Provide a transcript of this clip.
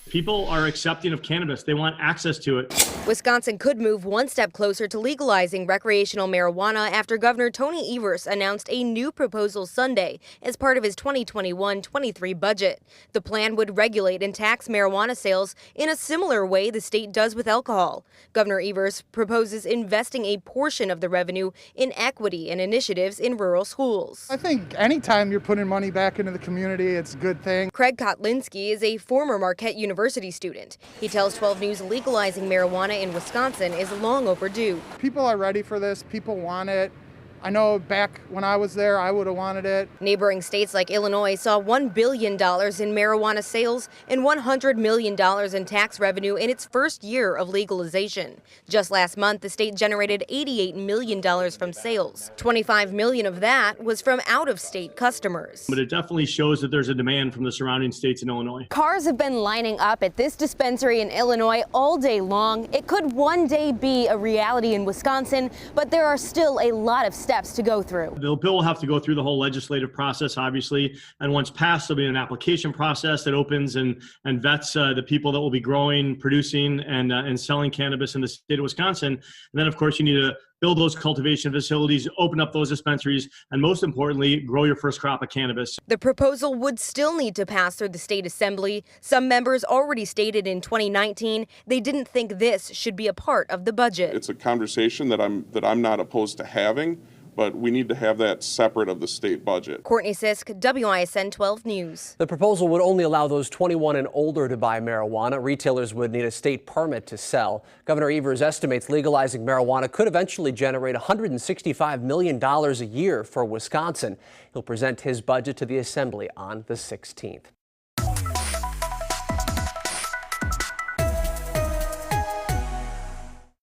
People are accepting of cannabis. They want access to it. Wisconsin could move one step closer to legalizing recreational marijuana after Governor Tony Evers announced a new proposal Sunday as part of his 2021-23 budget. The plan would regulate and tax marijuana sales in a similar way the state does with alcohol. Governor Evers proposes investing a portion of the revenue in equity and initiatives in rural schools. I think anytime you're putting money back into the community, it's a good thing. Craig Kotlinski is a former Marquette University student. He tells 12 News legalizing marijuana in Wisconsin is long overdue. People are ready for this. People want it. I know back when I was there, I would have wanted it. Neighboring states like Illinois saw $1 billion in marijuana sales and $100 million in tax revenue in its first year of legalization. Just last month, the state generated $88 million from sales. $25 million of that was from out-of-state customers. But it definitely shows that there's a demand from the surrounding states in Illinois. Cars have been lining up at this dispensary in Illinois all day long. It could one day be a reality in Wisconsin, but there are still a lot of steps to go through. The bill will have to go through the whole legislative process, obviously, and once passed, there'll be an application process that opens and vets the people that will be growing, producing, and selling cannabis in the state of Wisconsin. And then, of course, you need to build those cultivation facilities, open up those dispensaries, and most importantly, grow your first crop of cannabis. The proposal would still need to pass through the state assembly. Some members already stated in 2019 they didn't think this should be a part of the budget. It's a conversation that I'm not opposed to having, but we need to have that separate of the state budget. Courtney Sisk, WISN 12 News. The proposal would only allow those 21 and older to buy marijuana. Retailers would need a state permit to sell. Governor Evers estimates legalizing marijuana could eventually generate $165 million a year for Wisconsin. He'll present his budget to the assembly on the 16th.